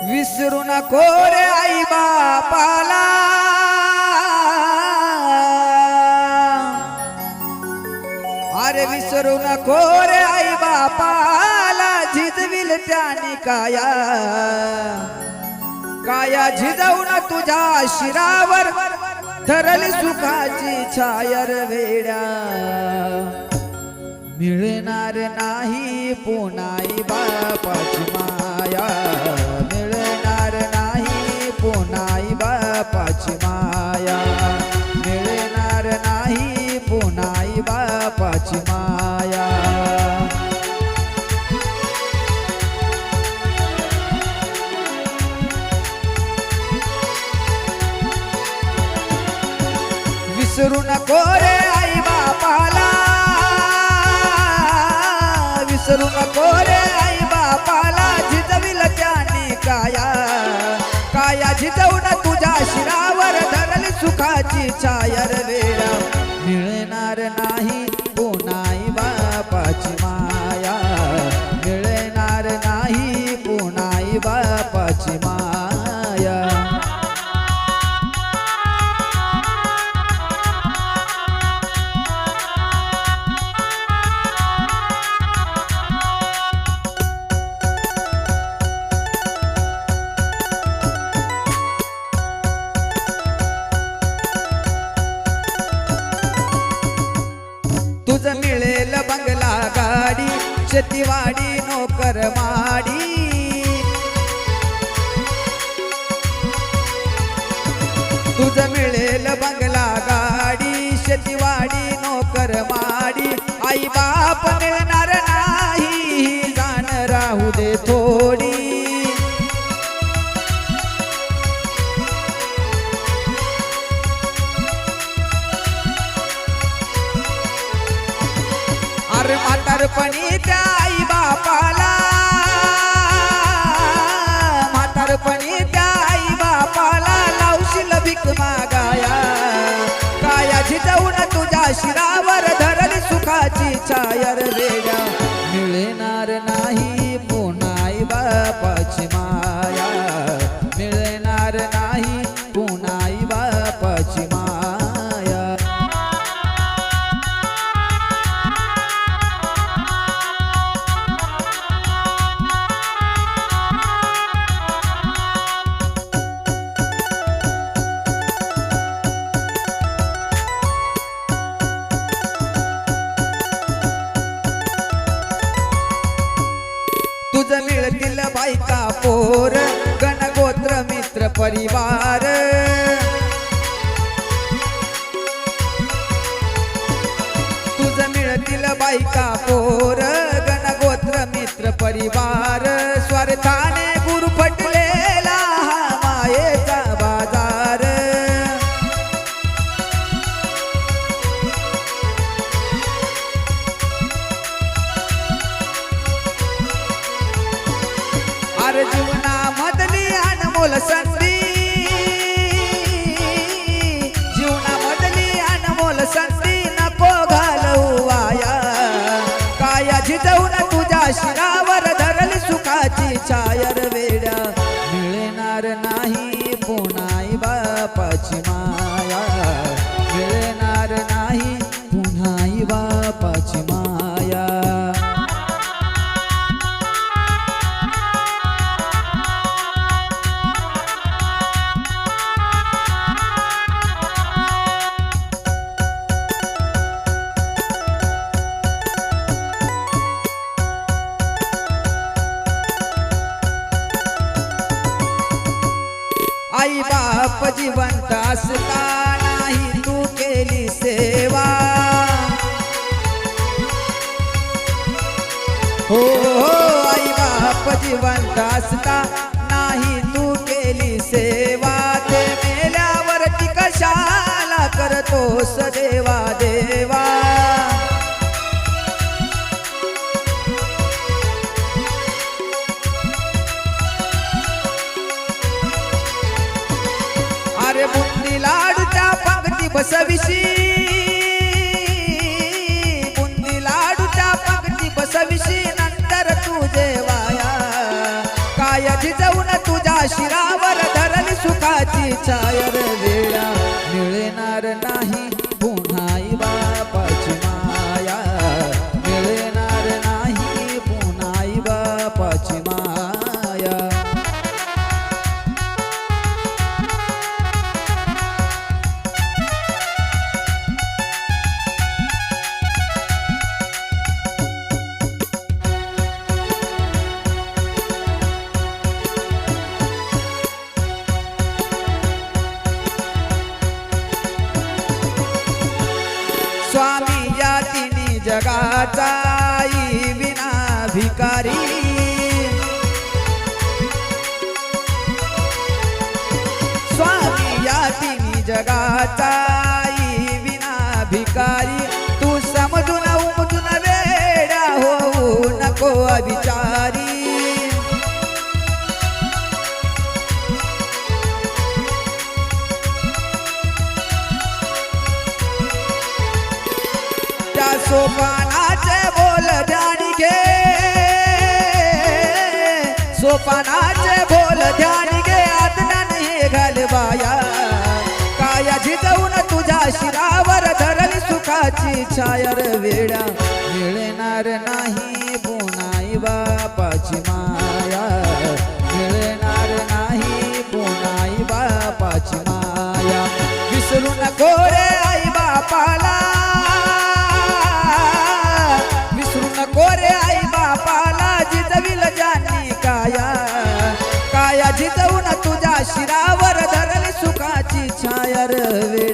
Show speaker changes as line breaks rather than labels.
विसरू नको रे आई बापाला, अरे विसरू नको रे आई बापाला, झिजविल त्याने काया काया झिजवून तुझ्या शिरावर धरली सुखाची छायर वेड्या, मिळणार नाही पुन्हा बापाची माया, मिळणार नाही पुन्हा बापाची माया, मिळणार नाही पुन्हा बापाची माया. विसरू नको रे आई बापाला, विसरू नको रे आई बापाला, झिजविल त्याने काया काया झिजवून तुझ्या शिरावर धरली सुखाची छायर वेडा, मिळणार नाही पुन्हा बापाची माया, मिळणार नाही पुन्हा बापाची माया. तुझं मिळेल बंगला गाडी, शेतीवाडी नोकर माडी, तुझं मिळेल बंगला गाडी, शेतीवाडी नोकर माडी, आई बाप मिळणार नाही जाण राहू दे थोडी. अरे म्हातारपणी त्या आई बापाला, म्हातारपणी त्या आई बापाला, लावशील भीक मागाया काया झिजवून तुझ्या शिरावर धरली सुखाची छायर वेड्या, मिळणार नाही पुन्हा बापाची माया, मिळणार नाही पुन्हा बापाची माया. तुझं मिळतील बायका पोर, गणगोत्र मित्र परिवार, तुझं मिळतील बायका पोर, गणगोत्र मित्र परिवार, स्वार्थाने गुरफटलेला हा मायेचा बाजार. अरे जीवनामधली अनमोल संधी, जीवनामधली अनमोल संधी नको घालवू वाया, काया झिजवून तुझ्या शिरावर धरली सुखाची छायर वेड्या, मिळणार नाही पुन्हा बापाची माया, मिळणार नाही पुन्हा बापाची माया. आई बाप जिवंत असतानाही तू केली सेवा, हो आई बाप जिवंत असता नाही तू केली सेवा, ते मेल्यावर ती कशाला करतोस देवा देवा. अरे बुंदी लाडूच्या पंक्ती बसविशी, बुंदी लाडूच्या पंक्ती बसविशी, नंतर तू जेवाया काया झिजवून तुझ्या शिरावर धरली सुखाची छायर वेळा मिळणार नाही पुन्हा आई बापाची माया मिळणार नाही पुन्हा आई बापाची माया स्वामी या तिन्ही जगाचा आई विना भिकारी स्वामी या तिन्ही जगाचा आई विना भिकारी तू समजून उमजून वेडा होऊ नको अविचारी त्या सोपानाचे बोल ध्यान घे सोपानाचे बोल ध्यान घे आज्ञान हे घालवाया काया झिजवून तुझ्या शिरावर धरली सुखाची छायर वेडा मिळणार नाही पुन्हा आई बापाची माया मिळणार नाही पुन्हा आई बापाची माया विसरू नको रे आई बापाला रे आई बापाला जिजविल जानी काया काया जिजवून तुझ्या शिरावर धरली सुखाची छायर वेळ